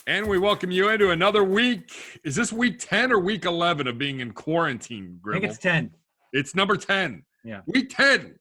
And we welcome you into another week. Is this week 10 or week 11 of being in quarantine, Gribble? I think it's 10. It's number 10. Yeah. Week 10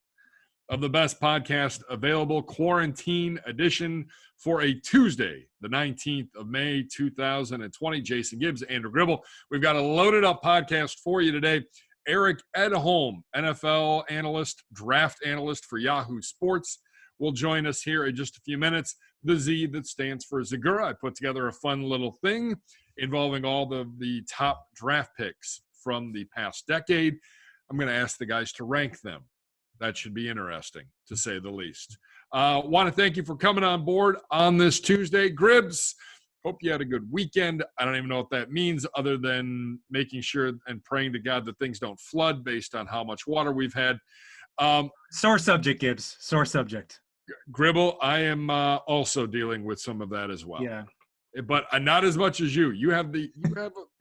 of the best podcast available, Quarantine Edition, for a Tuesday, the 19th of May, 2020. Jason Gibbs, Andrew Gribble. We've got a loaded up podcast for you today. Eric Edholm, NFL analyst, draft analyst for Yahoo Sports, will join us here in just a few minutes. The Z that stands for Zegura. I put together a fun little thing involving all the top draft picks from the past decade. I'm going to ask the guys to rank them. That should be interesting, to say the least. Want to thank you for coming on board on this Tuesday. Gribbs, hope you had a good weekend. I don't even know what that means other than making sure and praying to God that things don't flood based on how much water we've had. Sore subject, Gibbs. Sore subject. Gribble, I am also dealing with some of that as well. Yeah, but not as much as you. You have the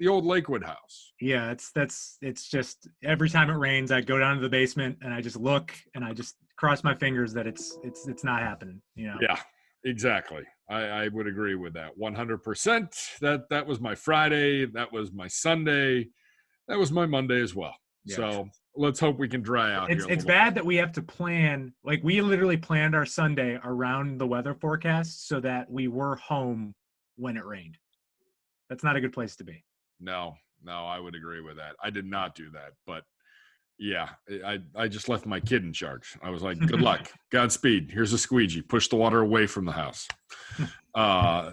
old Lakewood house. Yeah, it's just every time it rains, I go down to the basement and I just look and I just cross my fingers that it's not happening. You know. Yeah, exactly. I would agree with that 100%. That was my Friday. That was my Sunday. That was my Monday as well. Yeah. So let's hope we can dry out here. It's bad that we have to plan. Like, we literally planned our Sunday around the weather forecast so that we were home when it rained. That's not a good place to be. No, I would agree with that. I did not do that. But, yeah, I just left my kid in charge. I was like, good luck. Godspeed. Here's a squeegee. Push the water away from the house.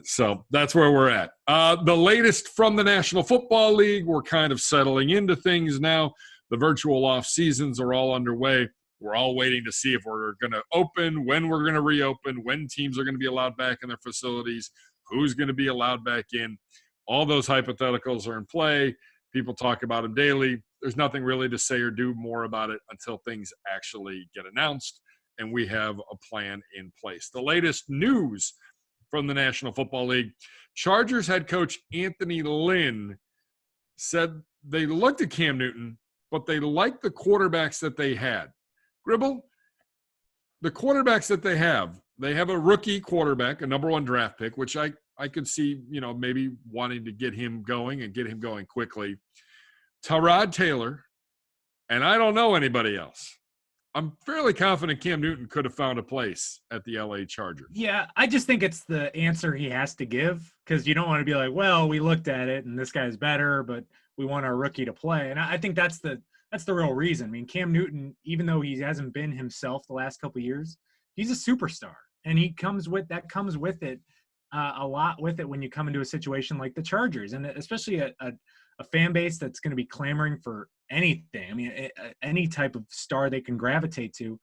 So that's where we're at. The latest from the National Football League. We're kind of settling into things now. The virtual off seasons are all underway. We're all waiting to see if we're going to open, when we're going to reopen, when teams are going to be allowed back in their facilities, who's going to be allowed back in. All those hypotheticals are in play. People talk about them daily. There's nothing really to say or do more about it until things actually get announced and we have a plan in place. The latest news from the National Football League, Chargers head coach Anthony Lynn said they looked at Cam Newton, but they liked the quarterbacks that they had. Gribble, the quarterbacks that they have a rookie quarterback, a number one draft pick, which I could see, maybe wanting to get him going and get him going quickly. Tyrod Taylor, and I don't know anybody else. I'm fairly confident Cam Newton could have found a place at the LA Chargers. Yeah, I just think it's the answer he has to give, because you don't want to be like, well, we looked at it and this guy's better, but we want our rookie to play. And I think that's the real reason. I mean, Cam Newton, even though he hasn't been himself the last couple of years, he's a superstar, and he comes with it a lot with it when you come into a situation like the Chargers, and especially a fan base that's going to be clamoring for anything. I mean, any type of star they can gravitate to.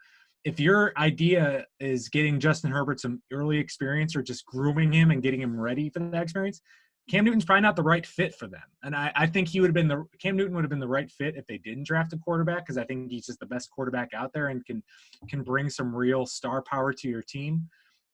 If your idea is getting Justin Herbert some early experience or just grooming him and getting him ready for that experience, Cam Newton's probably not the right fit for them. And I think Cam Newton would have been the right fit if they didn't draft a quarterback, because I think he's just the best quarterback out there and can bring some real star power to your team.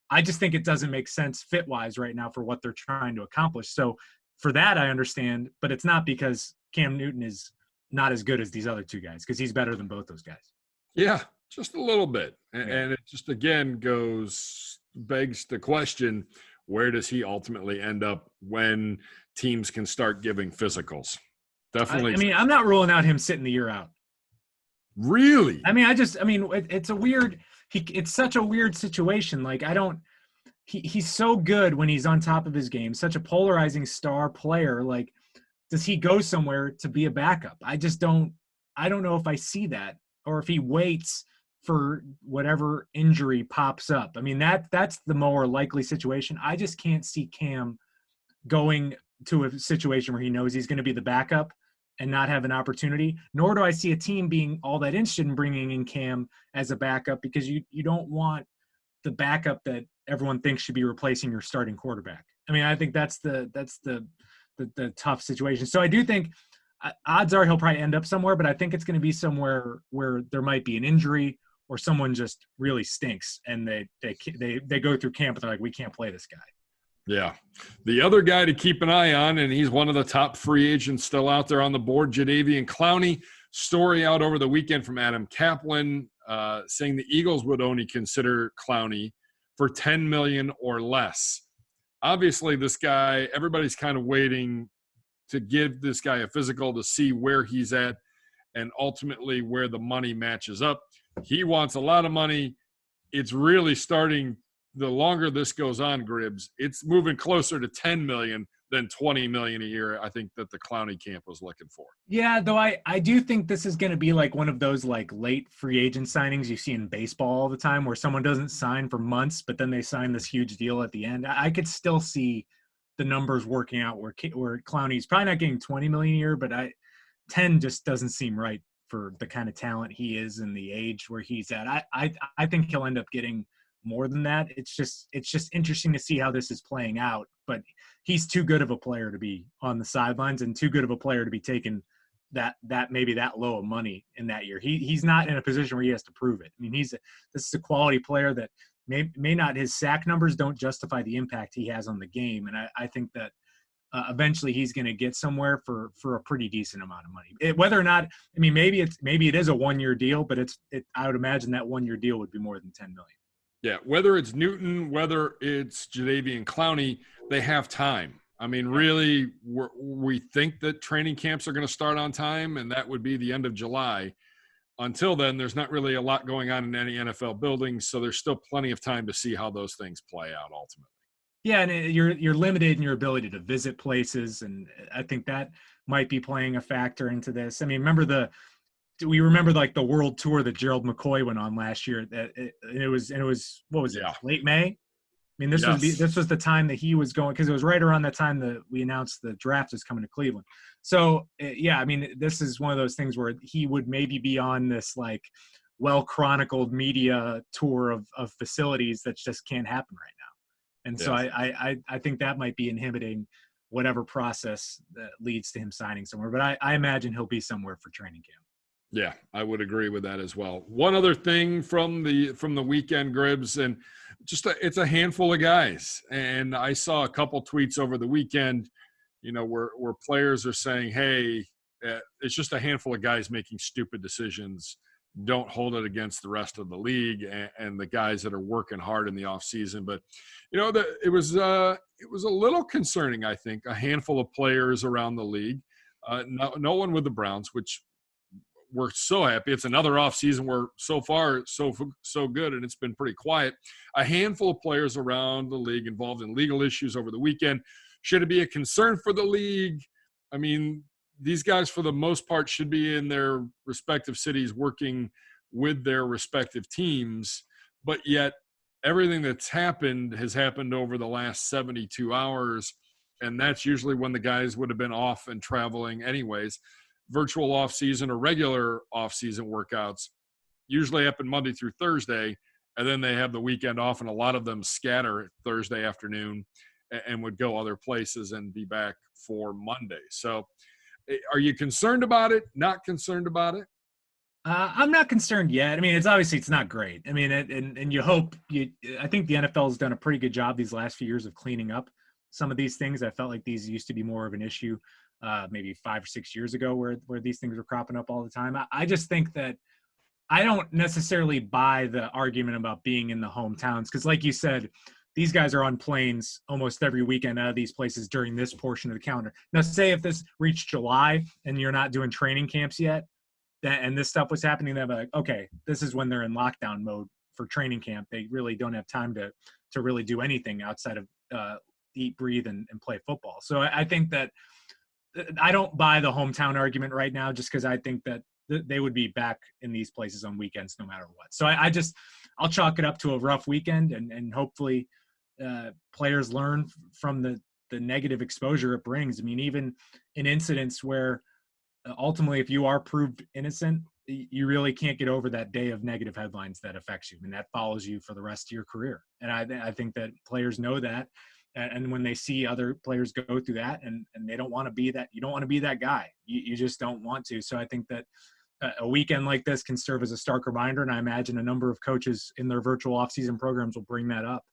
I just think it doesn't make sense fit-wise right now for what they're trying to accomplish. So for that, I understand, but it's not because Cam Newton is not as good as these other two guys, because he's better than both those guys. Yeah, just a little bit. And it just, again, begs the question, where does he ultimately end up when teams can start giving physicals? Definitely. I mean, I'm not ruling out him sitting the year out. Really? I mean, it's such a weird situation. Like, he's so good when he's on top of his game, such a polarizing star player. Like, does he go somewhere to be a backup? I don't know if I see that, or if he waits for whatever injury pops up. I mean, that's the more likely situation. I just can't see Cam going to a situation where he knows he's going to be the backup and not have an opportunity, nor do I see a team being all that interested in bringing in Cam as a backup, because you don't want the backup that everyone thinks should be replacing your starting quarterback. I mean, I think that's the tough situation. So I do think odds are he'll probably end up somewhere, but I think it's going to be somewhere where there might be an injury or someone just really stinks and they go through camp and they're like, we can't play this guy. Yeah. The other guy to keep an eye on, and he's one of the top free agents still out there on the board, Jadeveon Clowney. Story out over the weekend from Adam Kaplan saying the Eagles would only consider Clowney for $10 million or less. obviously this guy, everybody's kind of waiting to give this guy a physical to see where he's at and ultimately where the money matches up. He wants a lot of money. It's really starting, the longer this goes on, Gribbs, it's moving closer to 10 million than 20 million a year, I think, that the Clowney camp was looking for. Yeah, though I do think this is going to be like one of those like late free agent signings you see in baseball all the time, where someone doesn't sign for months, but then they sign this huge deal at the end. I could still see the numbers working out where Clowney's probably not getting 20 million a year, but 10 just doesn't seem right for the kind of talent he is and the age where he's at. I think he'll end up getting more than that. It's just interesting to see how this is playing out, but he's too good of a player to be on the sidelines and too good of a player to be taking that maybe that low of money in that year. He's not in a position where he has to prove it. I mean, this is a quality player that may not, his sack numbers don't justify the impact he has on the game. And I think that eventually he's going to get somewhere for a pretty decent amount of money. Whether or not, I mean, maybe it is a 1-year deal, but I would imagine that 1-year deal would be more than 10 million. Yeah, whether it's Newton, whether it's Jadeveon Clowney, they have time. I mean, really, we think that training camps are going to start on time, and that would be the end of July. Until then, there's not really a lot going on in any NFL buildings, so there's still plenty of time to see how those things play out ultimately. Yeah, and you're limited in your ability to visit places, and I think that might be playing a factor into this. I mean, we remember like the world tour that Gerald McCoy went on last year. It was what was it? Yeah. Late May. I mean, this was the time that he was going, because it was right around that time that we announced the draft is coming to Cleveland. So yeah, I mean, this is one of those things where he would maybe be on this like well chronicled media tour of facilities that just can't happen right now. And so I think that might be inhibiting whatever process that leads to him signing somewhere. But I imagine he'll be somewhere for training camp. Yeah, I would agree with that as well. One other thing from the weekend, Gribbs, and it's a handful of guys. And I saw a couple tweets over the weekend, where players are saying, hey, it's just a handful of guys making stupid decisions. Don't hold it against the rest of the league and the guys that are working hard in the offseason. But, it was a little concerning, I think, a handful of players around the league. No one with the Browns, which we're so happy. It's another offseason where so far so good, and it's been pretty quiet. A handful of players around the league involved in legal issues over the weekend. Should it be a concern for the league? I mean, these guys, for the most part, should be in their respective cities working with their respective teams, but yet everything that's happened has happened over the last 72 hours, and that's usually when the guys would have been off and traveling anyways. Virtual offseason or regular offseason workouts usually happen Monday through Thursday, and then they have the weekend off, and a lot of them scatter Thursday afternoon and would go other places and be back for Monday. So are you concerned about it? Not concerned about it? I'm not concerned yet. I mean, it's not great. I mean, and you hope I think the NFL has done a pretty good job these last few years of cleaning up some of these things. I felt like these used to be more of an issue maybe 5 or 6 years ago where these things were cropping up all the time. I just think that I don't necessarily buy the argument about being in the hometowns, because like you said, these guys are on planes almost every weekend out of these places during this portion of the calendar. Now, say if this reached July and you're not doing training camps yet, and this stuff was happening, they'd be like, okay, this is when they're in lockdown mode for training camp. They really don't have time to really do anything outside of eat, breathe, and play football. So I think that I don't buy the hometown argument right now, just because I think that they would be back in these places on weekends no matter what. So I'll chalk it up to a rough weekend, and hopefully players learn from the negative exposure it brings. I mean, even in incidents where ultimately, if you are proved innocent, you really can't get over that day of negative headlines that affects you, and that follows you for the rest of your career. And I think that players know that. And when they see other players go through that, and they don't want to be that, you don't want to be that guy. You just don't want to. So I think that a weekend like this can serve as a stark reminder. And I imagine a number of coaches in their virtual offseason programs will bring that up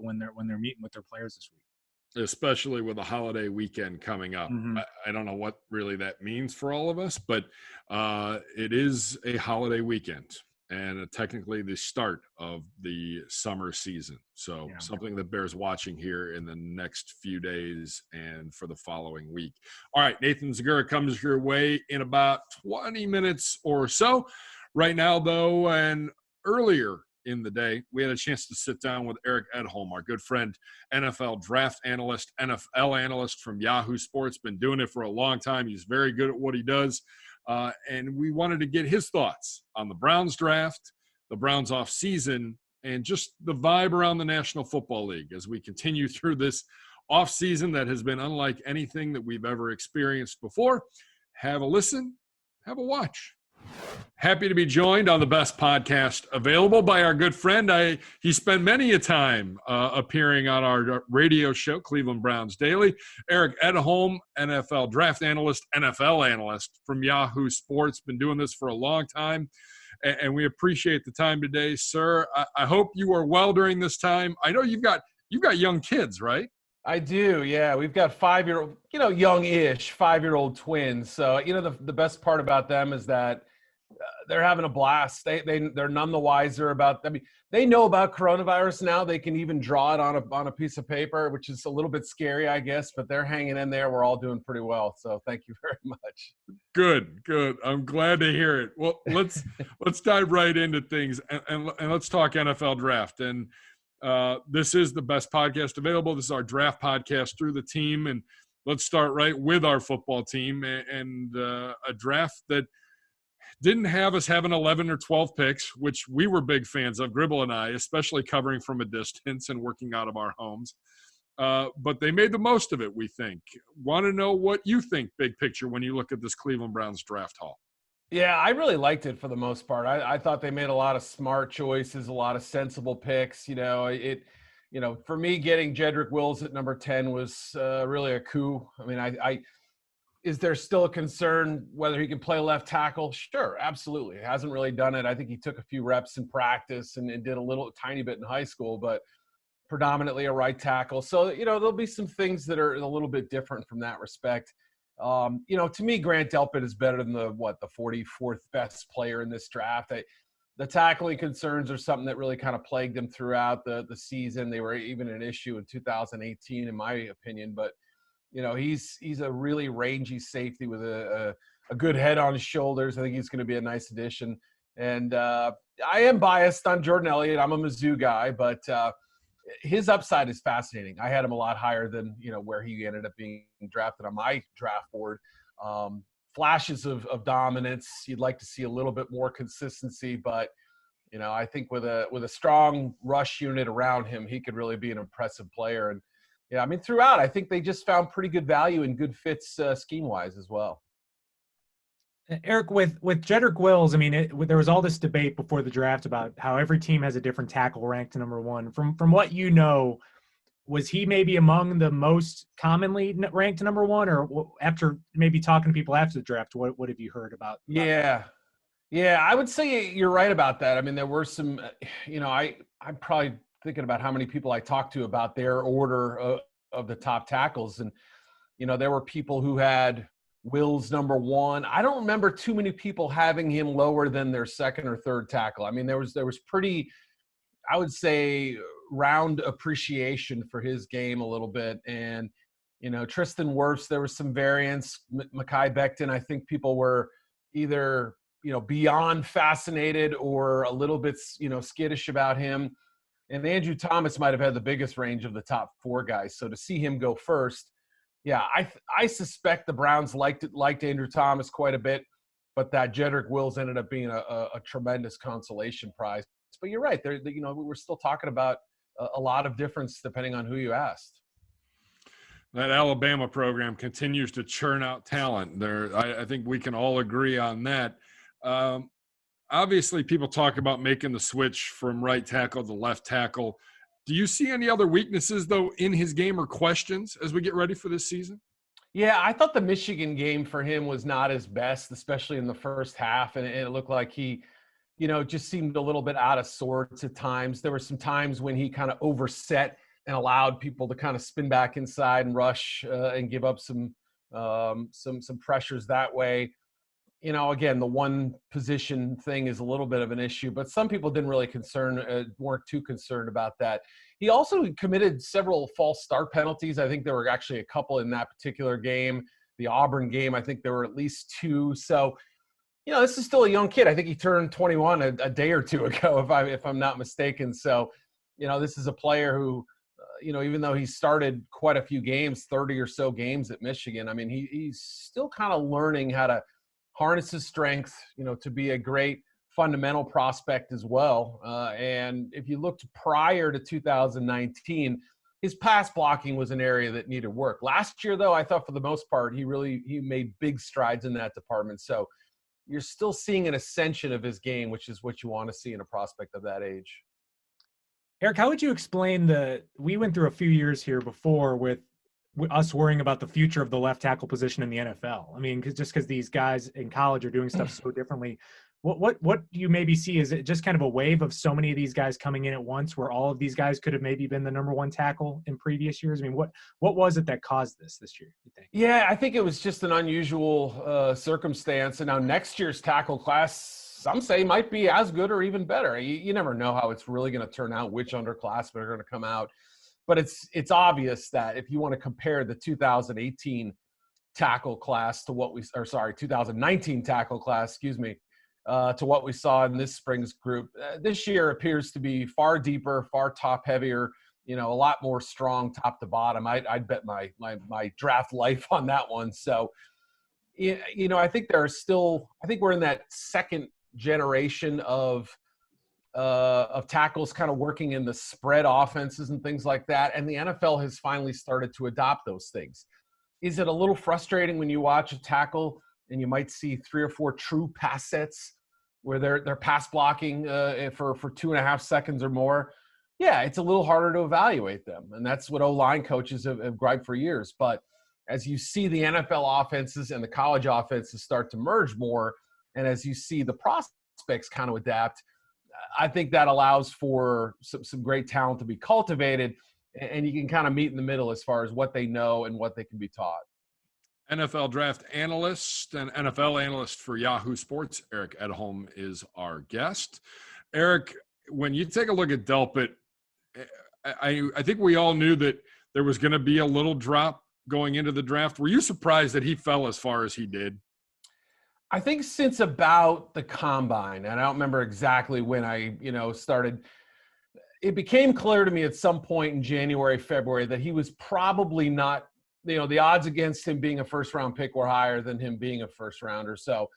when they're meeting with their players this week. Especially with a holiday weekend coming up. Mm-hmm. I don't know what really that means for all of us, but it is a holiday weekend. and technically the start of the summer season. So something that bears watching here in the next few days and for the following week. All right, Nathan Zegura comes your way in about 20 minutes or so. Right now, though, and earlier in the day, we had a chance to sit down with Eric Edholm, our good friend, NFL draft analyst, NFL analyst from Yahoo Sports. Been doing it for a long time. He's very good at what he does. And we wanted to get his thoughts on the Browns draft, the Browns offseason, and just the vibe around the National Football League as we continue through this offseason that has been unlike anything that we've ever experienced before. Have a listen, have a watch. Happy to be joined on the best podcast available by our good friend. He spent many a time appearing on our radio show, Cleveland Browns Daily. Eric Edholm, NFL draft analyst, NFL analyst from Yahoo Sports. Been doing this for a long time, and we appreciate the time today, sir. I hope you are well during this time. I know you've got young kids, right? I do, yeah. We've got 5-year-old, young-ish 5-year-old twins. So, the best part about them is that they're having a blast. They're none the wiser about. I mean, they know about coronavirus now. They can even draw it on a piece of paper, which is a little bit scary, I guess. But they're hanging in there. We're all doing pretty well. So thank you very much. Good. I'm glad to hear it. Well, let's dive right into things and let's talk NFL draft. And this is the best podcast available. This is our draft podcast through the team, and let's start right with our football team and a draft that didn't have us having 11 or 12 picks, which we were big fans of, Gribble and I, especially covering from a distance and working out of our homes. But they made the most of it, we think. Want to know what you think, big picture, when you look at this Cleveland Browns draft haul? Yeah, I really liked it for the most part. I thought they made a lot of smart choices, a lot of sensible picks. For me, getting Jedrick Wills at number 10 was really a coup. I mean, is there still a concern whether he can play left tackle? Sure, absolutely. He hasn't really done it. I think he took a few reps in practice and did a tiny bit in high school, but predominantly a right tackle. So, there'll be some things that are a little bit different from that respect. To me, Grant Delpit is better than the 44th best player in this draft. The tackling concerns are something that really kind of plagued him throughout the season. They were even an issue in 2018, in my opinion, but he's a really rangy safety with a good head on his shoulders. I think he's going to be a nice addition. And I am biased on Jordan Elliott. I'm a Mizzou guy, but his upside is fascinating. I had him a lot higher than, where he ended up being drafted on my draft board. Flashes of dominance. You'd like to see a little bit more consistency, but I think with a strong rush unit around him, he could really be an impressive player. And yeah, I mean, throughout, I think they just found pretty good value and good fits scheme-wise as well. Eric, with Jedrick Wills, I mean, there was all this debate before the draft about how every team has a different tackle ranked to number one. From what you know, was he maybe among the most commonly ranked to number one, or after maybe talking to people after the draft, what have you heard about? Yeah, I would say you're right about that. I mean, there were some, I'm probably thinking about how many people I talked to about their order of the top tackles. And, there were people who had Wills number one. I don't remember too many people having him lower than their second or third tackle. I mean, there was pretty, I would say, round appreciation for his game a little bit. And, Tristan Wirfs, there was some variance. Mekhi Becton, I think people were either, beyond fascinated or a little bit, skittish about him. And Andrew Thomas might have had the biggest range of the top four guys. So to see him go first, yeah, I suspect the Browns liked Andrew Thomas quite a bit, but that Jedrick Wills ended up being a tremendous consolation prize. But you're right. We're still talking about a lot of difference depending on who you asked. That Alabama program continues to churn out talent. I think we can all agree on that. Obviously, people talk about making the switch from right tackle to left tackle. Do you see any other weaknesses, though, in his game or questions as we get ready for this season? Yeah, I thought the Michigan game for him was not his best, especially in the first half. And it looked like he, just seemed a little bit out of sorts at times. There were some times when he kind of overset and allowed people to kind of spin back inside and rush and give up some pressures that way. again, the one position thing is a little bit of an issue, but some people didn't really weren't too concerned about that. He also committed several false start penalties. I think there were actually a couple in that particular game. The Auburn game, I think there were at least 2. So, this is still a young kid. I think he turned 21 a day or 2 ago, if I'm not mistaken. So, this is a player who, even though he started quite a few games, 30 or so games at Michigan, I mean, he's still kind of learning how to harness his strength, to be a great fundamental prospect as well. And if you looked prior to 2019, his pass blocking was an area that needed work. Last year, though, I thought for the most part, he made big strides in that department. So you're still seeing an ascension of his game, which is what you want to see in a prospect of that age. Eric, how would you explain we went through a few years here before with us worrying about the future of the left tackle position in the NFL? I mean, because these guys in college are doing stuff so differently. What do you maybe see? Is it just kind of a wave of so many of these guys coming in at once where all of these guys could have maybe been the number one tackle in previous years? I mean, what was it that caused this year, you think? Yeah, I think it was just an unusual circumstance. And now next year's tackle class, some say, might be as good or even better. You never know how it's really going to turn out, which underclassmen are going to come out. But it's obvious that if you want to compare the 2018 tackle class to 2019 tackle class, to what we saw in this spring's group, this year appears to be far deeper, far top heavier, a lot more strong top to bottom. I'd bet my draft life on that one. So, I think I think we're in that second generation of tackles kind of working in the spread offenses and things like that. And the NFL has finally started to adopt those things. Is it a little frustrating when you watch a tackle and you might see 3 or 4 true pass sets where they're pass blocking for 2.5 seconds or more? Yeah, it's a little harder to evaluate them. And that's what O-line coaches have griped for years. But as you see the NFL offenses and the college offenses start to merge more, and as you see the prospects kind of adapt, I think that allows for some great talent to be cultivated, and you can kind of meet in the middle as far as what they know and what they can be taught. NFL draft analyst and NFL analyst for Yahoo Sports, Eric Edholm, is our guest. Eric, when you take a look at Delpit, I think we all knew that there was going to be a little drop going into the draft. Were you surprised that he fell as far as he did? I think since about the combine, and I don't remember exactly when I, started, it became clear to me at some point in January, February, that he was probably not, the odds against him being a first-round pick were higher than him being a first-rounder. So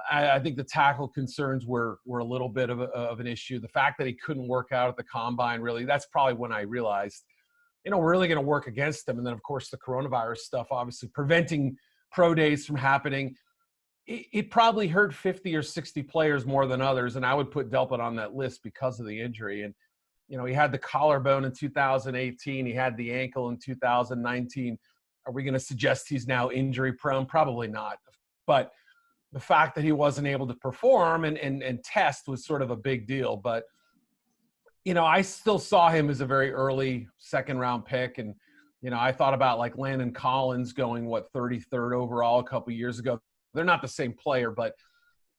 I think the tackle concerns were a little bit of an issue. The fact that he couldn't work out at the combine, really, that's probably when I realized, we're really going to work against him. And then, of course, the coronavirus stuff, obviously preventing pro days from happening. It probably hurt 50 or 60 players more than others, and I would put Delpit on that list because of the injury. And, he had the collarbone in 2018. He had the ankle in 2019. Are we going to suggest he's now injury prone? Probably not. But the fact that he wasn't able to perform and test was sort of a big deal. But, I still saw him as a very early second-round pick. And, I thought about like Landon Collins going, 33rd overall a couple years ago. They're not the same player, but,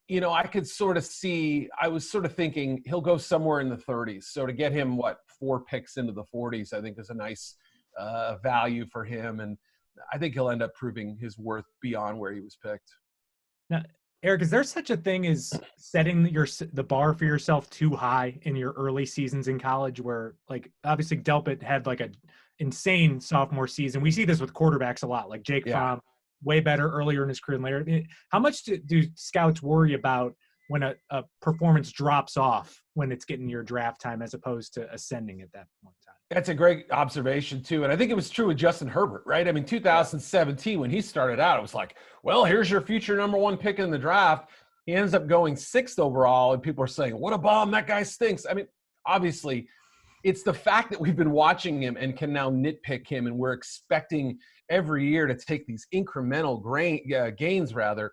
I could sort of see – I was sort of thinking he'll go somewhere in the 30s. So to get him, 4 picks into the 40s, I think is a nice value for him. And I think he'll end up proving his worth beyond where he was picked. Now, Eric, is there such a thing as setting the bar for yourself too high in your early seasons in college where, obviously Delpit had an insane sophomore season. We see this with quarterbacks a lot, like Jake Fromm. Way better earlier in his career than later. How much do scouts worry about when a performance drops off when it's getting your draft time as opposed to ascending at that point in time? That's a great observation, too. And I think it was true with Justin Herbert, right? I mean, 2017, when he started out, it was like, well, here's your future number 1 pick in the draft. He ends up going 6th overall, and people are saying, what a bum, that guy stinks. I mean, obviously, it's the fact that we've been watching him and can now nitpick him, and we're expecting every year to take these incremental gains, rather.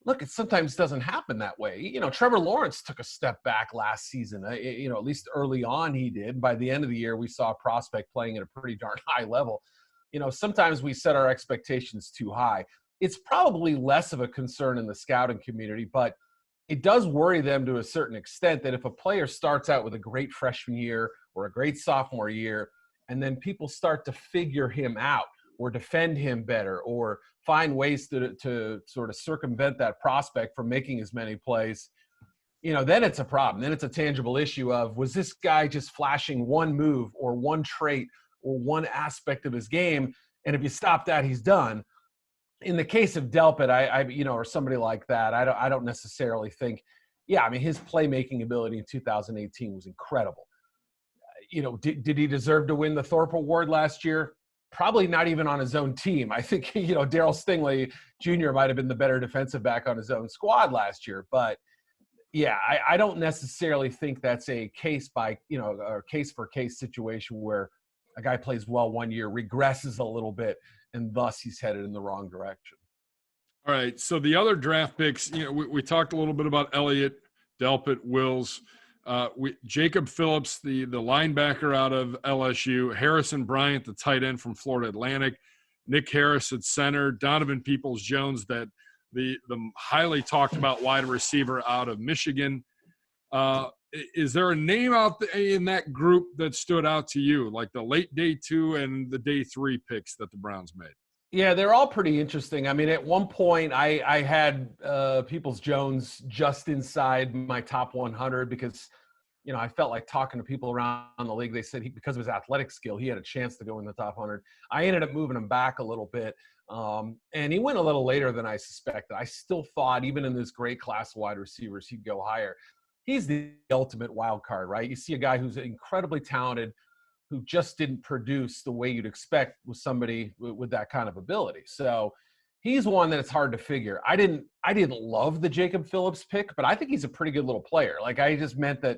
Look, it sometimes doesn't happen that way. Trevor Lawrence took a step back last season. At least early on he did. By the end of the year, we saw a prospect playing at a pretty darn high level. Sometimes we set our expectations too high. it's probably less of a concern in the scouting community, but it does worry them to a certain extent that if a player starts out with a great freshman year or a great sophomore year, and then people start to figure him out or defend him better or find ways to sort of circumvent that prospect from making as many plays, then it's a problem. Then it's a tangible issue of, was this guy just flashing one move or one trait or one aspect of his game? And if you stop that, he's done. In the case of Delpit, or somebody like that, I don't necessarily think, his playmaking ability in 2018 was incredible. Did he deserve to win the Thorpe Award last year? Probably not even on his own team. I think, Darryl Stingley Jr. might have been the better defensive back on his own squad last year. But, I don't necessarily think that's a case for case situation where a guy plays well one year, regresses a little bit, and thus he's headed in the wrong direction. All right, so the other draft picks, we talked a little bit about Elliott, Delpit, Wills. Jacob Phillips, the linebacker out of LSU, Harrison Bryant, the tight end from Florida Atlantic, Nick Harris at center, Donovan Peoples-Jones, the highly talked about wide receiver out of Michigan. Is there a name out in that group that stood out to you, like the late day 2 and the day 3 picks that the Browns made? Yeah, they're all pretty interesting. I mean, at one point I had Peoples-Jones just inside my top 100 because, I felt like talking to people around the league. They said because of his athletic skill, he had a chance to go in the top 100. I ended up moving him back a little bit. And he went a little later than I suspected. I still thought, even in this great class of wide receivers, he'd go higher. He's the ultimate wild card, right? You see a guy who's incredibly talented, who just didn't produce the way you'd expect with somebody with that kind of ability. So he's one that it's hard to figure. I didn't love the Jacob Phillips pick, but I think he's a pretty good little player. Like, I just meant that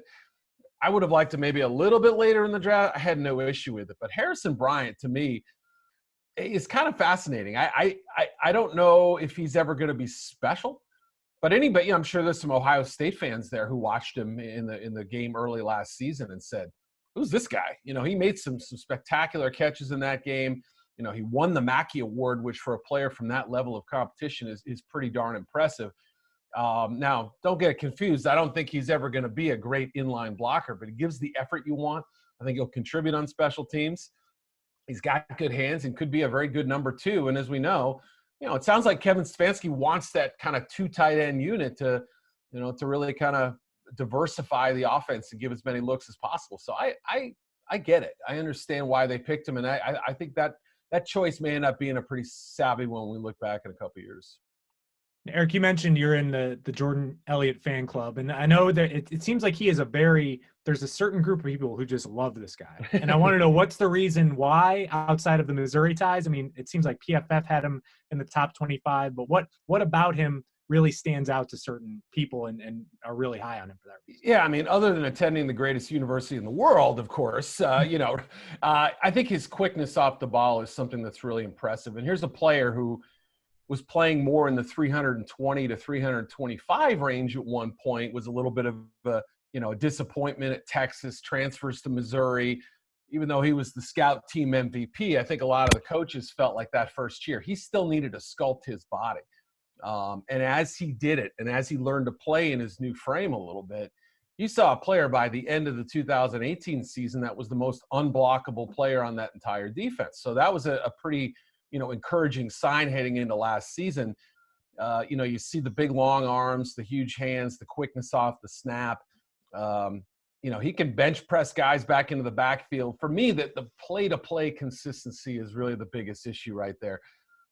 I would have liked to maybe a little bit later in the draft. I had no issue with it. But Harrison Bryant, to me, is kind of fascinating. I don't know if he's ever going to be special, but anybody, I'm sure there's some Ohio State fans there who watched him in the game early last season and said, who's this guy? He made some spectacular catches in that game. He won the Mackey Award, which for a player from that level of competition is pretty darn impressive. Now, don't get confused. I don't think he's ever going to be a great inline blocker, but he gives the effort you want. I think he'll contribute on special teams. He's got good hands and could be a very good number 2. And as we know, it sounds like Kevin Stefanski wants that kind of 2 tight end unit to really kind of diversify the offense and give as many looks as possible. So I get it. I understand why they picked him. And I think that choice may end up being a pretty savvy one when we look back in a couple of years. Eric, you mentioned you're in the Jordan Elliott fan club, and I know that it seems like he is there's a certain group of people who just love this guy. And I want to know, what's the reason why, outside of the Missouri ties? I mean, it seems like PFF had him in the top 25, but what about him really stands out to certain people and are really high on him for that reason? Yeah, I mean, other than attending the greatest university in the world, of course, I think his quickness off the ball is something that's really impressive. And here's a player who was playing more in the 320 to 325 range at one point, was a little bit of a disappointment at Texas, transfers to Missouri. Even though he was the scout team MVP, I think a lot of the coaches felt like that first year, he still needed to sculpt his body. And as he did it, and as he learned to play in his new frame a little bit, you saw a player by the end of the 2018 season that was the most unblockable player on that entire defense. So that was a pretty encouraging sign heading into last season. You see the big long arms, the huge hands, the quickness off the snap. He can bench press guys back into the backfield. For me, that the play-to-play consistency is really the biggest issue right there.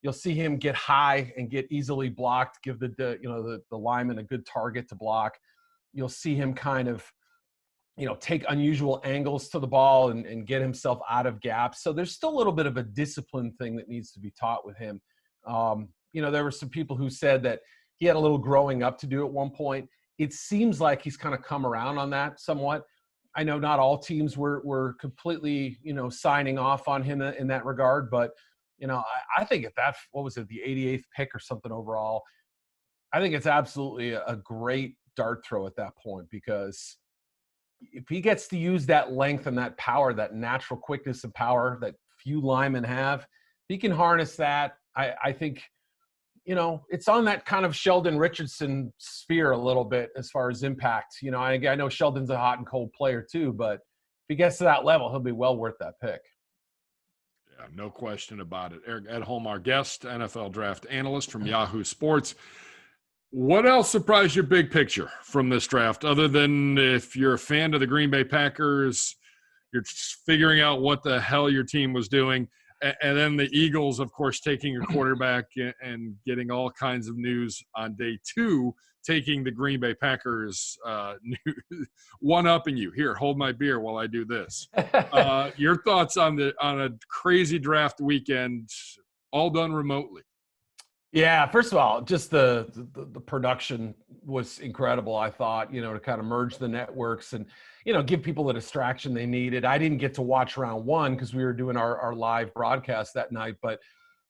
You'll see him get high and get easily blocked, give the lineman a good target to block. You'll see him kind of take unusual angles to the ball and get himself out of gaps. So there's still a little bit of a discipline thing that needs to be taught with him. There were some people who said that he had a little growing up to do at one point. It seems like he's kind of come around on that somewhat. I know not all teams were completely, signing off on him in that regard, but, I think at that, what was it, the 88th pick or something overall, I think it's absolutely a great dart throw at that point, because if he gets to use that length and that power, that natural quickness and power that few linemen have, if he can harness that, I think it's on that kind of Sheldon Richardson sphere a little bit as far as impact. I know Sheldon's a hot and cold player too, but if he gets to that level, he'll be well worth that pick. Yeah, no question about it. Eric Edholm, our guest, NFL draft analyst from Yahoo Sports. What else surprised you big picture from this draft, other than if you're a fan of the Green Bay Packers, you're just figuring out what the hell your team was doing, and then the Eagles, of course, taking your quarterback and getting all kinds of news on day 2, taking the Green Bay Packers one-upping you. Here, hold my beer while I do this. Your thoughts on a crazy draft weekend, all done remotely? Yeah, first of all, just the production was incredible, I thought, to kind of merge the networks and, give people the distraction they needed. I didn't get to watch round 1 because we were doing our live broadcast that night, but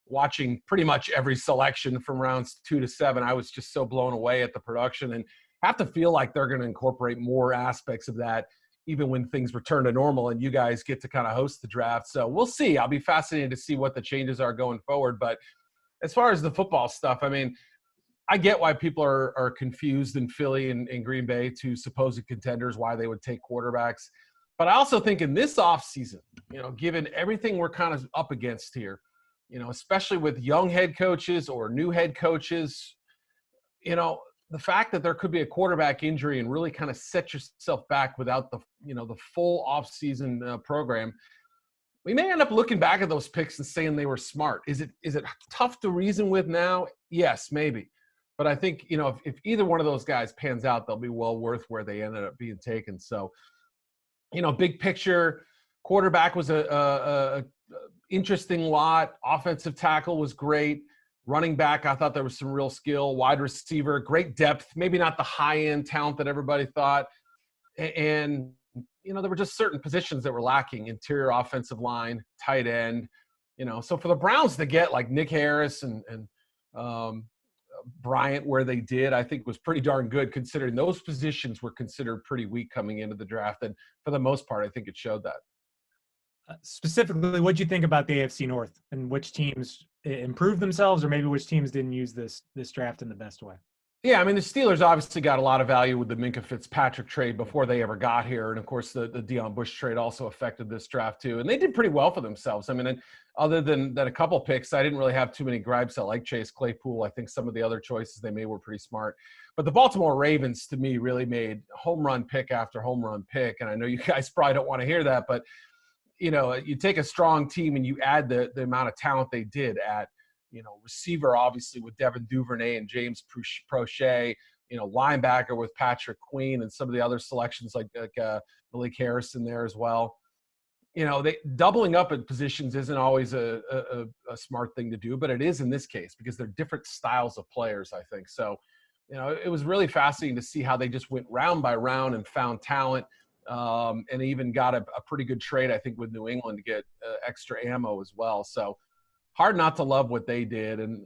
watching pretty much every selection from rounds 2 to 7, I was just so blown away at the production, and have to feel like they're going to incorporate more aspects of that even when things return to normal and you guys get to kind of host the draft. So we'll see. I'll be fascinated to see what the changes are going forward, but as far as the football stuff, I mean, I get why people are confused in Philly and Green Bay to supposed contenders, why they would take quarterbacks. But I also think in this offseason, given everything we're kind of up against here, especially with young head coaches or new head coaches, the fact that there could be a quarterback injury and really kind of set yourself back without the full offseason program, we may end up looking back at those picks and saying they were smart. Is it tough to reason with now? Yes, maybe. But I think, if either one of those guys pans out, they'll be well worth where they ended up being taken. So, big picture, quarterback was a interesting lot. Offensive tackle was great. Running back, I thought there was some real skill. Wide receiver, great depth. Maybe not the high-end talent that everybody thought. And there were just certain positions that were lacking: interior offensive line, tight end. So for the Browns to get like Nick Harris and Bryant where they did, I think was pretty darn good, considering those positions were considered pretty weak coming into the draft. And for the most part, I think it showed that. Specifically, what do you think about the AFC North and which teams improved themselves, or maybe which teams didn't use this draft in the best way? Yeah, I mean, the Steelers obviously got a lot of value with the Minkah Fitzpatrick trade before they ever got here. And, of course, the Deion Bush trade also affected this draft, too. And they did pretty well for themselves. I mean, other than a couple picks, I didn't really have too many gripes. I like Chase Claypool. I think some of the other choices they made were pretty smart. But the Baltimore Ravens, to me, really made home run pick after home run pick. And I know you guys probably don't want to hear that, but, you take a strong team and you add the amount of talent they did at, receiver, obviously, with Devin Duvernay and James Prochet, linebacker with Patrick Queen and some of the other selections like Malik Harrison there as well. They doubling up at positions isn't always a smart thing to do, but it is in this case because they're different styles of players, I think. So, it was really fascinating to see how they just went round by round and found talent, and even got a pretty good trade, I think, with New England to get extra ammo as well. So, hard not to love what they did. And,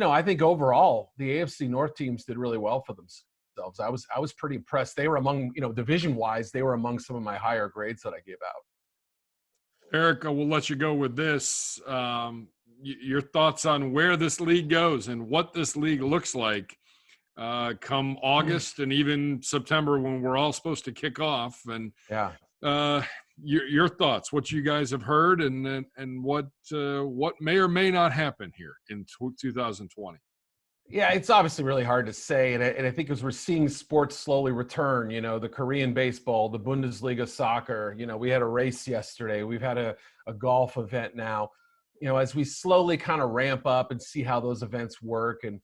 I think overall the AFC North teams did really well for themselves. I was pretty impressed. They were among, division-wise, they were among some of my higher grades that I gave out. Eric, we'll let you go with this. Your thoughts on where this league goes and what this league looks like come August and even September when we're all supposed to kick off. And yeah. Your thoughts, what you guys have heard, and what may or may not happen here in 2020. Yeah, it's obviously really hard to say, and I think as we're seeing sports slowly return, the Korean baseball, the Bundesliga soccer, we had a race yesterday, we've had a golf event now, as we slowly kind of ramp up and see how those events work, and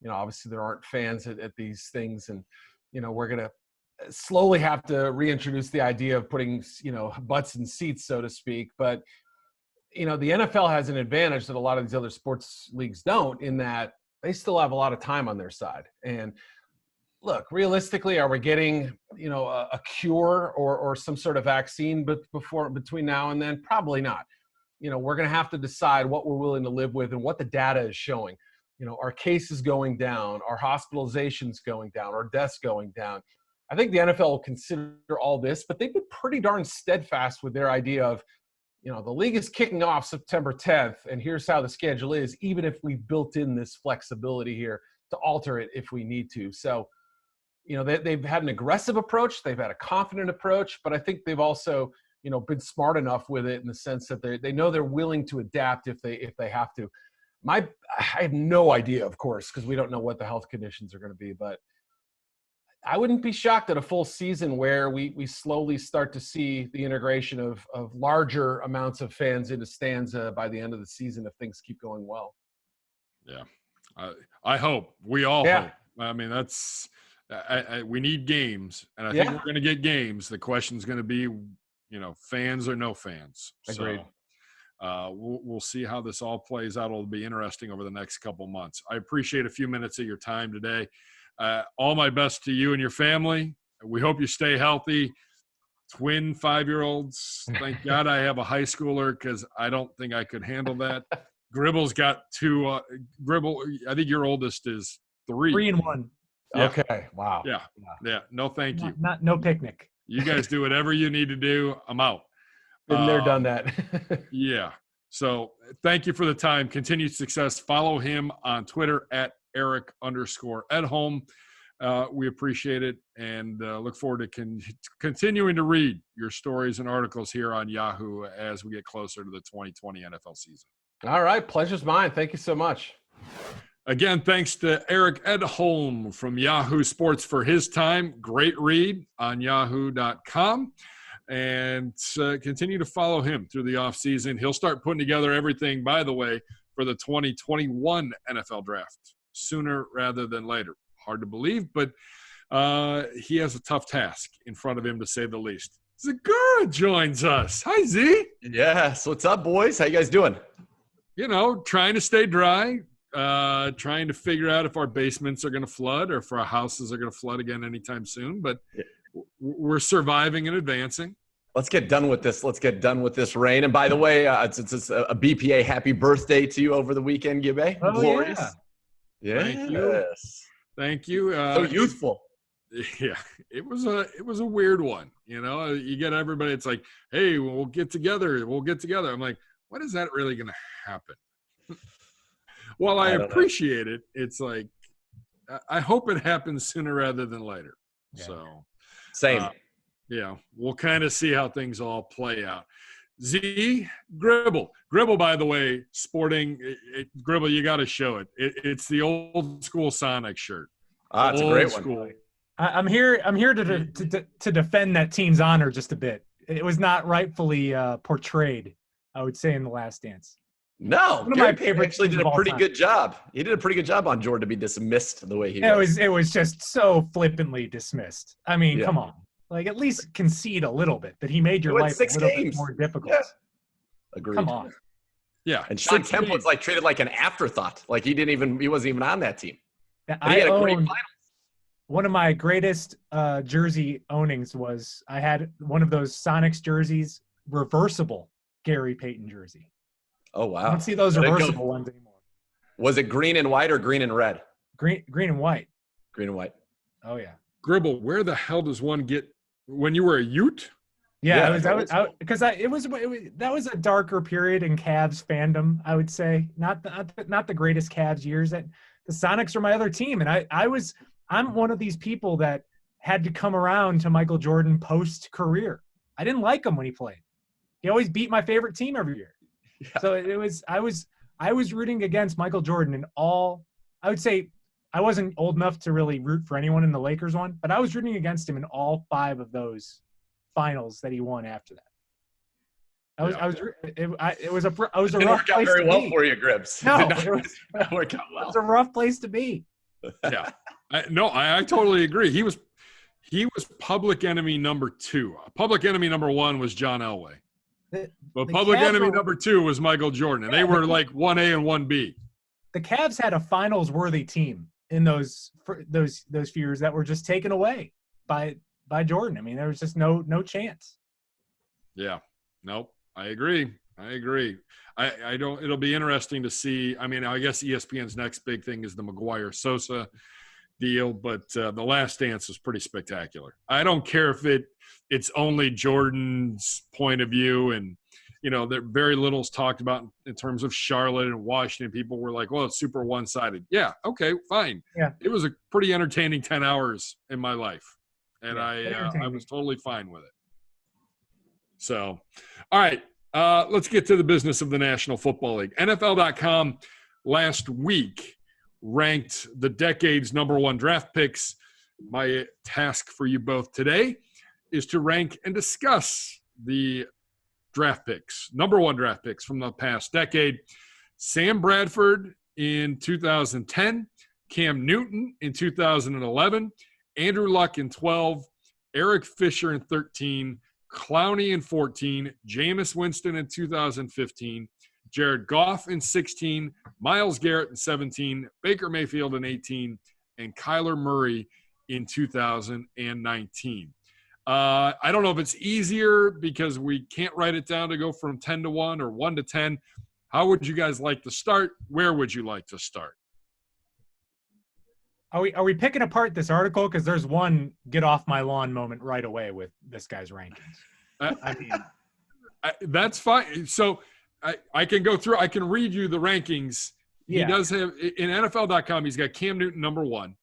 obviously there aren't fans at these things, and we're gonna slowly have to reintroduce the idea of putting, butts in seats, so to speak. But, the NFL has an advantage that a lot of these other sports leagues don't, in that they still have a lot of time on their side. And look, realistically, are we getting, a cure or some sort of vaccine between now and then? Probably not. We're going to have to decide what we're willing to live with and what the data is showing. Are cases going down? Are hospitalizations going down? Are deaths going down? I think the NFL will consider all this, but they've been pretty darn steadfast with their idea of the league is kicking off September 10th, and here's how the schedule is, even if we built in this flexibility here to alter it if we need to. So, they've had an aggressive approach. They've had a confident approach, but I think they've also, been smart enough with it in the sense that they know they're willing to adapt if they have to. I have no idea, of course, because we don't know what the health conditions are going to be, but I wouldn't be shocked at a full season where we slowly start to see the integration of larger amounts of fans into stands by the end of the season if things keep going well. Yeah. I hope. We all hope. I mean, that's we need games, and I think we're going to get games. The question's going to be, fans or no fans. Agreed. So we'll see how this all plays out. It'll be interesting over the next couple months. I appreciate a few minutes of your time today. All my best to you and your family. We hope you stay healthy. Twin 5-year-olds. Thank God I have a high schooler because I don't think I could handle that. Gribble's got 2. Gribble, I think your oldest is 3. 3 and 1. Yeah. Okay. Wow. Yeah. No, thank you. No picnic. You guys do whatever you need to do. I'm out. Been there, done that. Yeah. So thank you for the time. Continued success. Follow him on Twitter at Eric_Edholm. We appreciate it and look forward to continuing to read your stories and articles here on Yahoo as we get closer to the 2020 NFL season. All right. Pleasure's mine. Thank you so much. Again, thanks to Eric Edholm from Yahoo Sports for his time. Great read on yahoo.com. And continue to follow him through the offseason. He'll start putting together everything, by the way, for the 2021 NFL draft sooner rather than later. Hard to believe, but he has a tough task in front of him, to say the least. Zegura joins us. Hi, Z. Yes. What's up, boys? How you guys doing? Trying to stay dry, trying to figure out if our basements are going to flood or if our houses are going to flood again anytime soon. But we're surviving and advancing. Let's get done with this. Let's get done with this rain. And by the way, it's a BPA happy birthday to you over the weekend, Gibbe. Oh, glorious. Yeah. Yes. Thank you. So youthful. Yeah, it was a weird one. You get everybody. It's like, hey, we'll get together. I'm like, when is that really going to happen? Well, I appreciate it. It's like, I hope it happens sooner rather than later. Yeah. So same. We'll kind of see how things all play out. Z, Gribble, by the way, sporting Gribble, you got to show it. It's the old school Sonic shirt. It's a great one. I'm here to defend that team's honor just a bit. It was not rightfully portrayed, I would say, in The Last Dance. No, one of my favorites. Actually did a pretty good job. He did a pretty good job on Jordan to be dismissed the way he was. It was just so flippantly dismissed. I mean, come on. Like, at least concede a little bit that he made your life a little bit more difficult. Yeah. Agreed. Come on. Yeah. And Sean Kemp was treated like an afterthought. Like he wasn't even on that team. He had a great finals. One of my greatest jersey ownings was I had one of those Sonics jerseys, reversible Gary Payton jersey. Oh, wow. I don't see those reversible ones anymore. Was it green and white or green and red? Green and white. Green and white. Oh, yeah. Gribble, where the hell does one get when you were a Ute? Yeah, that was a darker period in Cavs fandom, I would say. Not the greatest Cavs years. The Sonics are my other team, and I'm one of these people that had to come around to Michael Jordan post-career. I didn't like him when he played. He always beat my favorite team every year. Yeah. So I was rooting against Michael Jordan in all. I would say I wasn't old enough to really root for anyone in the Lakers one, but I was rooting against him in all 5 of those finals that he won after that. It was a rough place to be. It didn't work out very well for you, Gribbs. No, it work out well. It was a rough place to be. Yeah, I totally agree. He was public enemy number 2. Public enemy number 1 was John Elway. But public enemy number 2 was Michael Jordan, and they were like 1A and 1B. The Cavs had a finals-worthy team in those few years that were just taken away by Jordan. I mean, there was just no chance. Yeah, nope. I agree. I don't. It'll be interesting to see. I mean, I guess ESPN's next big thing is the Maguire-Sosa deal, but the Last Dance was pretty spectacular. I don't care if it's only Jordan's point of view and that very little's talked about in terms of Charlotte and Washington. People were like, well, it's super one-sided. Yeah, okay, fine. Yeah. It was a pretty entertaining 10 hours in my life, and Yeah, I was totally fine with it. So, all right, let's get to the business of the National Football League. NFL.com last week ranked the decade's number one draft picks. My task for you both today is to rank and discuss the draft picks, number one draft picks from the past decade. Sam Bradford in 2010, Cam Newton in 2011, Andrew Luck in 12, Eric Fisher in 13, Clowney in 14, Jameis Winston in 2015, Jared Goff in 16, Myles Garrett in 17, Baker Mayfield in 18, and Kyler Murray in 2019. I don't know if it's easier because we can't write it down to go from 10 to 1 or 1 to 10. How would you guys like to start? Where would you like to start? Are we picking apart this article? Because there's one get off my lawn moment right away with this guy's rankings. I mean, that's fine. So I can go through. I can read you the rankings. Yeah. He does have in NFL.com. He's got Cam Newton number 1.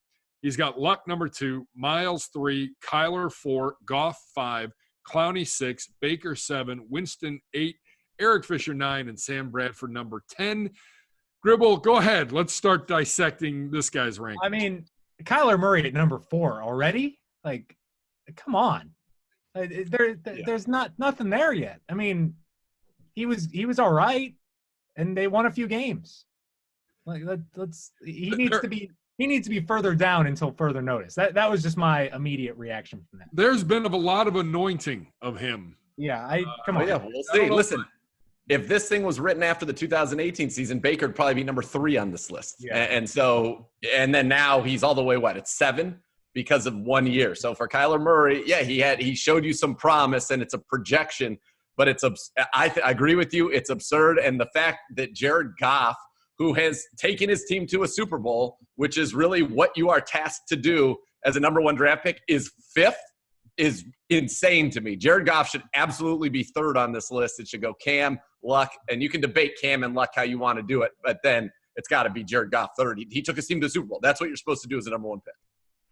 He's got Luck number 2, Myles 3, Kyler 4, Goff 5, Clowney 6, Baker 7, Winston 8, Eric Fisher 9, and Sam Bradford number 10. Gribble, go ahead. Let's start dissecting this guy's rankings. I mean, Kyler Murray at number 4 already? Like, come on. There's nothing there yet. I mean, he was all right, and they won a few games. Like, he needs to be further down until further notice. That was just my immediate reaction from that. There's been a lot of anointing of him. Yeah, come on. Yeah, we'll see. Listen, if this thing was written after the 2018 season, Baker would probably be number 3 on this list. Yeah. And then now he's all the way, it's 7 because of 1 year. So for Kyler Murray, yeah, he showed you some promise, and it's a projection, but I agree with you. It's absurd. And the fact that Jared Goff, who has taken his team to a Super Bowl, which is really what you are tasked to do as a number 1 draft pick, is 5th, is insane to me. Jared Goff should absolutely be 3rd on this list. It should go Cam, Luck, and you can debate Cam and Luck how you want to do it, but then it's got to be Jared Goff 3rd. He took his team to the Super Bowl. That's what you're supposed to do as a number 1 pick.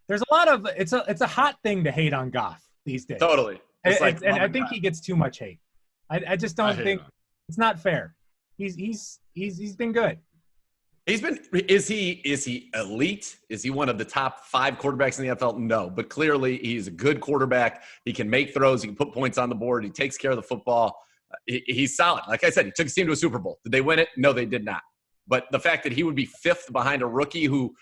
There's a lot of it's a hot thing to hate on Goff these days. Totally. And I think he gets too much hate. I just don't think it's not fair. He's been good. Is he elite? Is he one of the top 5 quarterbacks in the NFL? No, but clearly he's a good quarterback. He can make throws. He can put points on the board. He takes care of the football. He's solid. Like I said, he took his team to a Super Bowl. Did they win it? No, they did not. But the fact that he would be 5th behind a rookie who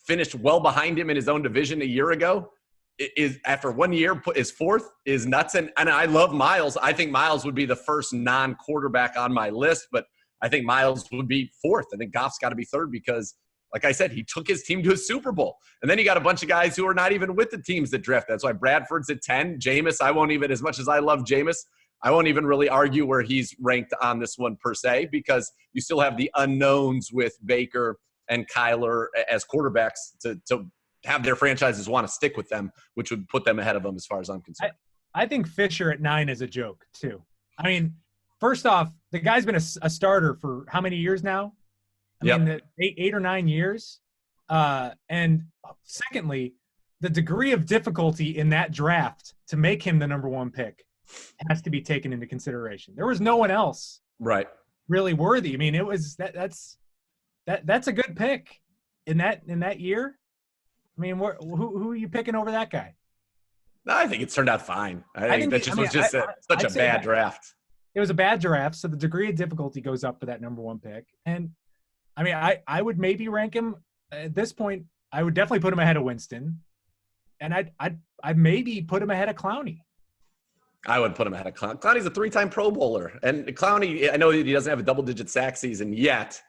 finished well behind him in his own division a year ago is, after 1 year, is 4th is nuts. And I love Myles. I think Myles would be the first non-quarterback on my list, but I think Myles would be 4th. I think Goff's got to be 3rd because, like I said, he took his team to a Super Bowl. And then you got a bunch of guys who are not even with the teams that draft. That's why Bradford's at 10. Jameis, I won't even, as much as I love Jameis, I won't even really argue where he's ranked on this one per se, because you still have the unknowns with Baker and Kyler as quarterbacks to have their franchises want to stick with them, which would put them ahead of them as far as I'm concerned. I think Fisher at 9 is a joke too. I mean, first off, the guy's been a starter for how many years now? I mean, 8 or 9 years. And secondly, the degree of difficulty in that draft to make him the number 1 pick has to be taken into consideration. There was no one else really worthy. I mean, it was that's a good pick in that year. I mean, who are you picking over that guy? No, I think it's turned out fine. I think that was just such a bad draft. It was a bad draft, so the degree of difficulty goes up for that number 1 pick. And I mean, I would maybe rank him at this point. I would definitely put him ahead of Winston, and I'd maybe put him ahead of Clowney. I would put him ahead of Clowney. Clowney's a 3-time Pro Bowler, and Clowney, I know he doesn't have a double-digit sack season yet,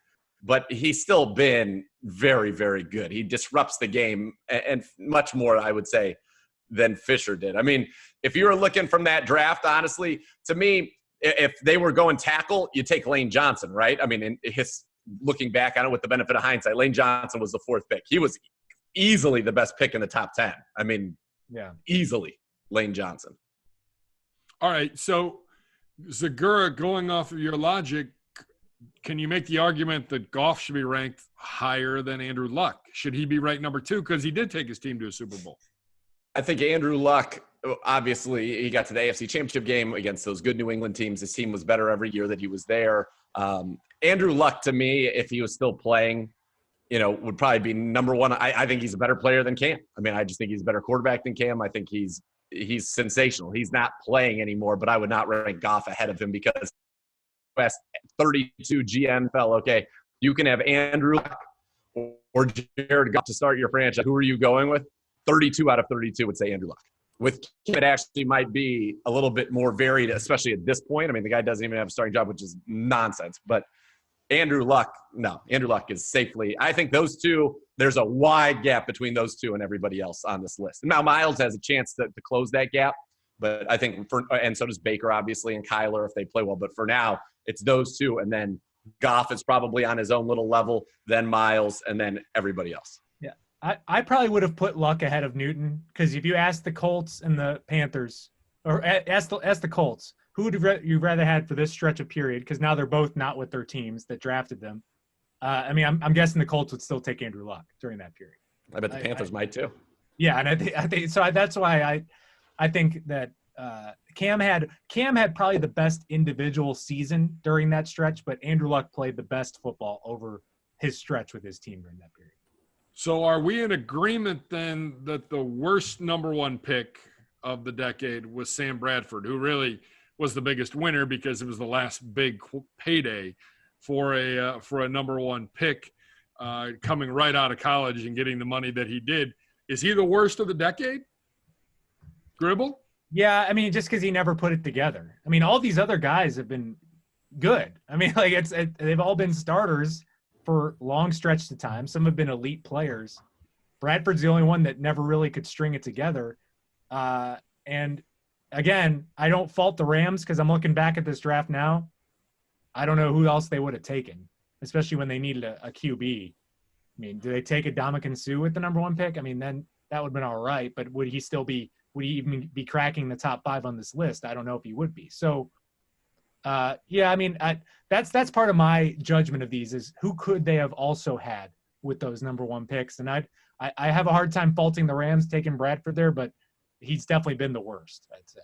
but he's still been very, very good. He disrupts the game, and much more, I would say, than Fisher did. I mean, if you were looking from that draft, honestly, to me, if they were going tackle, you take Lane Johnson, right? I mean, looking back on it with the benefit of hindsight, Lane Johnson was the 4th pick. He was easily the best pick in the top 10. I mean, easily Lane Johnson. All right, so Zegura, going off of your logic, can you make the argument that Goff should be ranked higher than Andrew Luck? Should he be ranked number 2 because he did take his team to a Super Bowl? I think Andrew Luck, obviously, he got to the AFC Championship game against those good New England teams. His team was better every year that he was there. Andrew Luck, to me, if he was still playing, would probably be number 1. I think he's a better player than Cam. I mean, I just think he's a better quarterback than Cam. I think he's sensational. He's not playing anymore, but I would not rank Goff ahead of him because West 32 GM fell. Okay, you can have Andrew Luck or Jared Goff to start your franchise. Who are you going with? 32 out of 32 would say Andrew Luck. With Kim, it actually might be a little bit more varied, especially at this point. I mean, the guy doesn't even have a starting job, which is nonsense. But Andrew Luck is safely – I think those two, there's a wide gap between those two and everybody else on this list. Now, Miles has a chance to close that gap, but I think and so does Baker, obviously, and Kyler if they play well. But for now, it's those two, and then Goff is probably on his own little level, then Miles, and then everybody else. I probably would have put Luck ahead of Newton because if you ask the Colts and the Panthers, or ask the Colts, who would you rather had for this stretch of period? Because now they're both not with their teams that drafted them. I mean, I'm guessing the Colts would still take Andrew Luck during that period. I bet the Panthers might too. Yeah, and I think so. That's why I think that Cam had probably the best individual season during that stretch, but Andrew Luck played the best football over his stretch with his team during that period. So are we in agreement then that the worst number 1 pick of the decade was Sam Bradford, who really was the biggest winner because it was the last big payday for a number 1 pick coming right out of college and getting the money that he did? Is he the worst of the decade? Gribble? Yeah, I mean, just because he never put it together. I mean, all these other guys have been good. I mean, like they've all been starters for long stretches of time. Some have been elite players. Bradford's the only one that never really could string it together. And again, I don't fault the Rams because I'm looking back at this draft now. I don't know who else they would have taken, especially when they needed a QB. I mean, do they take Ndamukong Suh with the number 1 pick? I mean, then that would have been all right, but would he even be cracking the top 5 on this list? I don't know if he would be. So, yeah, I mean, that's part of my judgment of these is who could they have also had with those number 1 picks. And I have a hard time faulting the Rams taking Bradford there, but he's definitely been the worst, I'd say.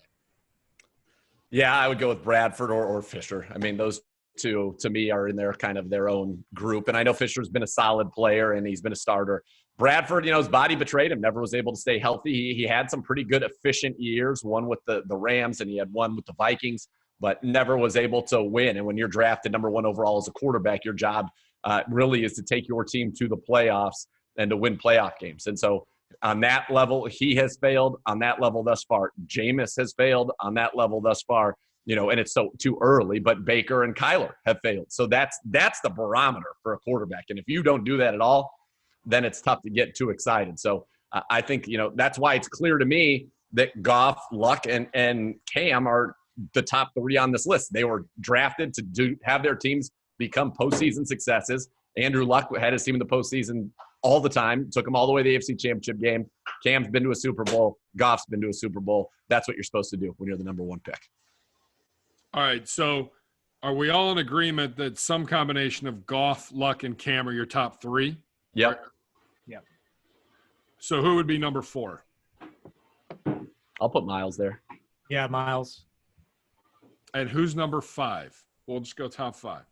Yeah, I would go with Bradford or Fisher. I mean, those two to me are in their kind of their own group. And I know Fisher's been a solid player and he's been a starter. Bradford, his body betrayed him, never was able to stay healthy. He had some pretty good efficient years, one with the Rams and he had one with the Vikings, but never was able to win. And when you're drafted number 1 overall as a quarterback, your job really is to take your team to the playoffs and to win playoff games. And so on that level, he has failed on that level thus far. Jameis has failed on that level thus far, and it's so too early, but Baker and Kyler have failed. So that's the barometer for a quarterback. And if you don't do that at all, then it's tough to get too excited. So I think, that's why it's clear to me that Goff, Luck, and Cam are the top 3 on this list. They were drafted to have their teams become postseason successes. Andrew Luck had his team in the postseason all the time, took him all the way to the AFC Championship game. Cam's been to a Super Bowl. Goff's been to a Super Bowl. That's what you're supposed to do when you're the number 1 pick. All right, so are we all in agreement that some combination of Goff, Luck, and Cam are your top 3? Yep. Yep. So who would be number 4? I'll put Miles there. Yeah, Miles. And who's number 5? We'll just go top 5.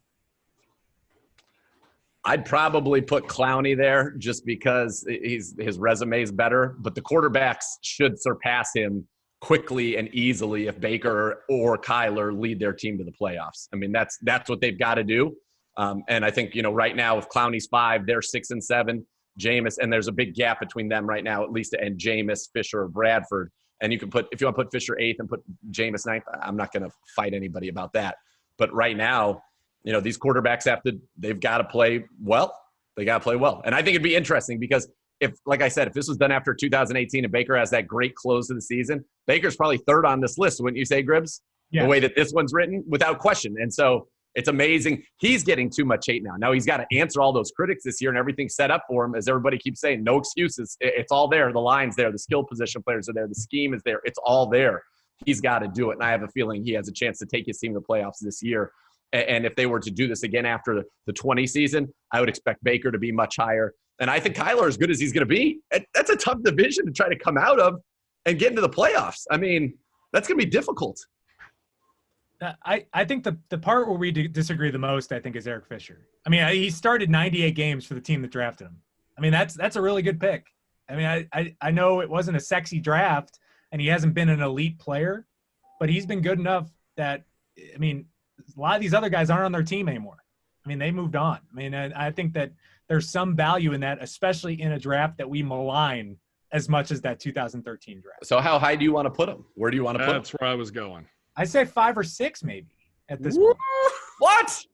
I'd probably put Clowney there just because his resume is better, but the quarterbacks should surpass him quickly and easily if Baker or Kyler lead their team to the playoffs. I mean, that's what they've got to do. And I think, right now if Clowney's 5, they're 6 and 7, Jameis, and there's a big gap between them right now, at least, and Jameis, Fisher, or Bradford. And you can if you want to put Fisher 8th and put Jameis 9th, I'm not going to fight anybody about that. But right now, these quarterbacks they've got to play well. They got to play well. And I think it'd be interesting because like I said, if this was done after 2018 and Baker has that great close to the season, Baker's probably 3rd on this list, wouldn't you say, Gribbs? Yeah. The way that this one's written, without question. And so it's amazing. He's getting too much hate now. Now he's got to answer all those critics this year and everything's set up for him, as everybody keeps saying, no excuses. It's all there. The line's there. The skill position players are there. The scheme is there. It's all there. he's got to do it. And I have a feeling he has a chance to take his team to the playoffs this year. And if they were to do this again after the 20 season, I would expect Baker to be much higher. And I think Kyler, as good as he's going to be, that's a tough division to try to come out of and get into the playoffs. I mean, that's going to be difficult. I think the part where we disagree the most, I think, is Eric Fisher. I mean, he started 98 games for the team that drafted him. I mean, that's a really good pick. I mean, I know it wasn't a sexy draft, and he hasn't been an elite player, but he's been good enough that, I mean, a lot of these other guys aren't on their team anymore. I mean, they moved on. I mean, I think that there's some value in that, especially in a draft that we malign as much as that 2013 draft. So how high do you want to put him? Where do you want to put him? That's where I was going. I say 5 or 6 maybe at this point. What?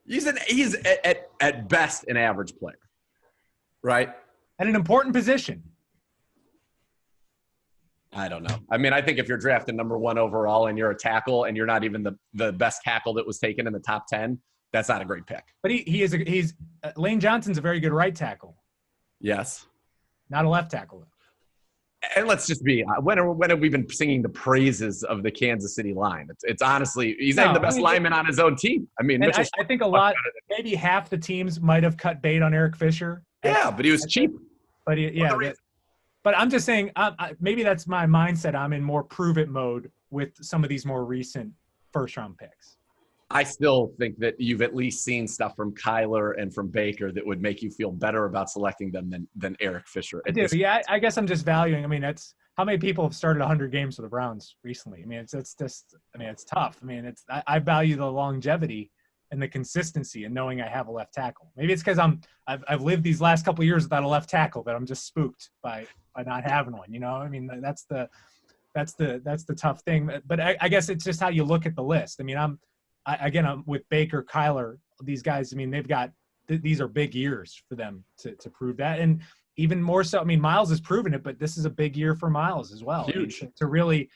He's at best an average player, right? At an important position. I don't know. I mean, I think if you're drafted number 1 overall and you're a tackle and you're not even the best tackle that was taken in the top 10, that's not a great pick. But he's Lane Johnson's a very good right tackle. Yes. Not a left tackle. And let's just be when have we been singing the praises of the Kansas City line? It's honestly, he's not the best lineman on his own team. I mean, I think a lot, maybe half the teams might have cut bait on Eric Fisher. Yeah, but he was cheap. But but I'm just saying, maybe that's my mindset. I'm in more prove it mode with some of these more recent first round picks. I still think that you've at least seen stuff from Kyler and from Baker that would make you feel better about selecting them than Eric Fisher. Yeah, I guess I'm just valuing. I mean, that's how many people have started 100 games for the Browns recently. I mean, it's just. I mean, it's tough. I mean, I value the longevity and the consistency and knowing I have a left tackle. Maybe it's because I've lived these last couple of years without a left tackle that I'm just spooked by not having one. You know, I mean, that's the tough thing. But I guess it's just how you look at the list. I mean, I'm with Baker, Kyler, these guys. I mean, they've got these are big years for them to prove that, and even more so. I mean, Miles has proven it, but this is a big year for Miles as well. Huge. I mean, to really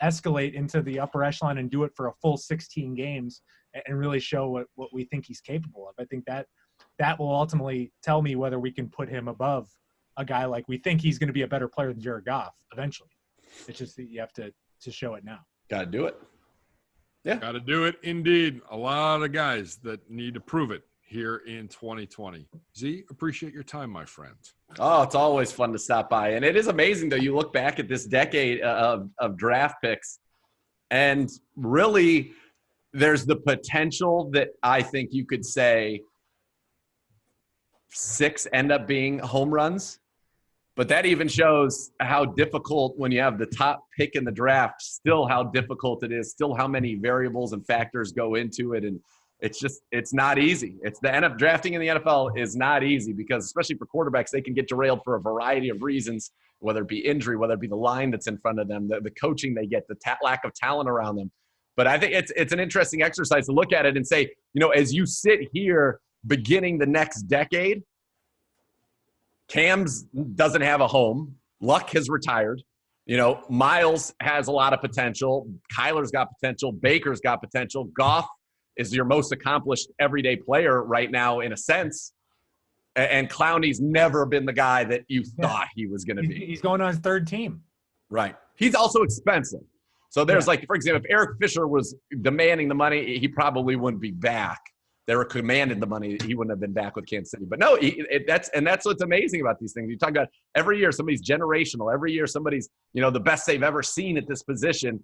escalate into the upper echelon and do it for a full 16 games and really show what we think he's capable of. I think that will ultimately tell me whether we can put him above a guy like we think he's going to be a better player than Jared Goff eventually. It's just that you have to show it now. Got to do it. Yeah. Got to do it indeed. A lot of guys that need to prove it here in 2020. Z, appreciate your time, my friend. Oh, it's always fun to stop by. And it is amazing, though. You look back at this decade of draft picks, and really there's the potential that I think you could say 6 end up being home runs. But that even shows how difficult, when you have the top pick in the draft, still how difficult it is, still how many variables and factors go into it. And it's not easy. Drafting in the NFL is not easy because, especially for quarterbacks, they can get derailed for a variety of reasons, whether it be injury, whether it be the line that's in front of them, the coaching they get, the lack of talent around them. But I think it's an interesting exercise to look at it and say, you know, as you sit here beginning the next decade, Cam's doesn't have a home. Luck has retired. You know, Miles has a lot of potential. Kyler's got potential. Baker's got potential. Goff is your most accomplished everyday player right now, in a sense. And Clowney's never been the guy that you thought he was going to be. He's going on his 3rd team. Right. He's also expensive. So there's like, for example, if Eric Fisher was demanding the money, he probably wouldn't be back. They were commanding the money. He wouldn't have been back with Kansas City. But no, that's what's amazing about these things. You talk about every year somebody's generational. Every year somebody's, you know, the best they've ever seen at this position.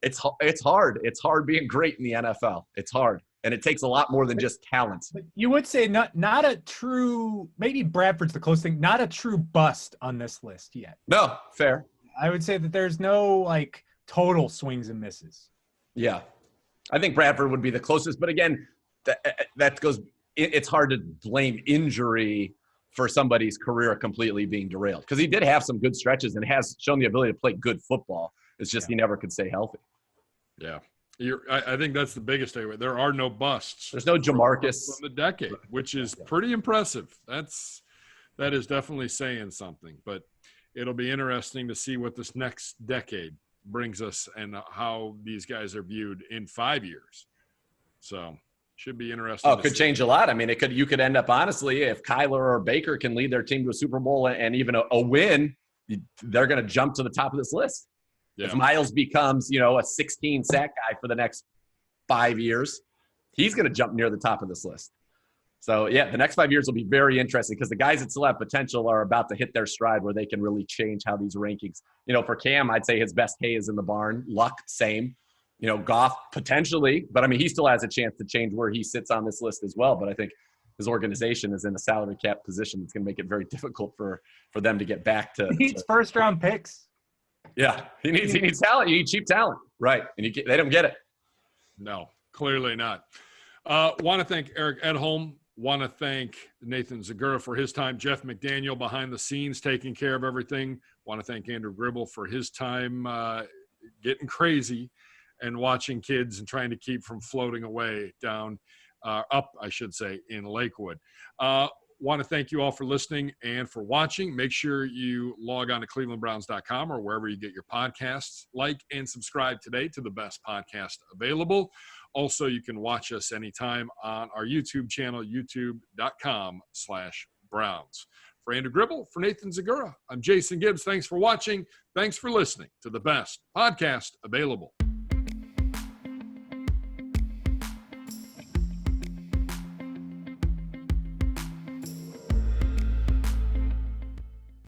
It's hard. It's hard being great in the NFL. It's hard. And it takes a lot more than just talent. But you would say not a true, maybe Bradford's the closest thing, not a true bust on this list yet. No, fair. I would say that there's no like total swings and misses. Yeah. I think Bradford would be the closest. But again, that goes – it's hard to blame injury for somebody's career completely being derailed because he did have some good stretches and has shown the ability to play good football. It's just he never could stay healthy. Yeah. I think that's the biggest takeaway. There are no busts. There's no Jamarcus from the decade, which is pretty impressive. That is definitely saying something. But it'll be interesting to see what this next decade brings us and how these guys are viewed in 5 years. So should be interesting. Oh, it could change a lot. I mean, you could end up, honestly, if Kyler or Baker can lead their team to a Super Bowl and even a win, they're going to jump to the top of this list. If Miles becomes, a 16 sack guy for the next 5 years, he's going to jump near the top of this list. So, yeah, the next 5 years will be very interesting because the guys that still have potential are about to hit their stride where they can really change how these rankings. For Cam, I'd say his best hay is in the barn. Luck, same. Goff, potentially. But, I mean, he still has a chance to change where he sits on this list as well. But I think his organization is in a salary cap position that's going to make it very difficult for them to get back to – He needs first-round picks. Yeah, he needs talent. You need cheap talent. Right, and they don't get it. No, clearly not. Want to thank Eric Edholm. Want to thank Nathan Zegura for his time. Jeff McDaniel behind the scenes taking care of everything. Want to thank Andrew Gribble for his time getting crazy and watching kids and trying to keep from floating away up, I should say, in Lakewood. Want to thank you all for listening and for watching. Make sure you log on to clevelandbrowns.com or wherever you get your podcasts. Like and subscribe today to the best podcast available. Also, you can watch us anytime on our YouTube channel, youtube.com/Browns. For Andrew Gribble, for Nathan Zegura, I'm Jason Gibbs. Thanks for watching. Thanks for listening to the best podcast available.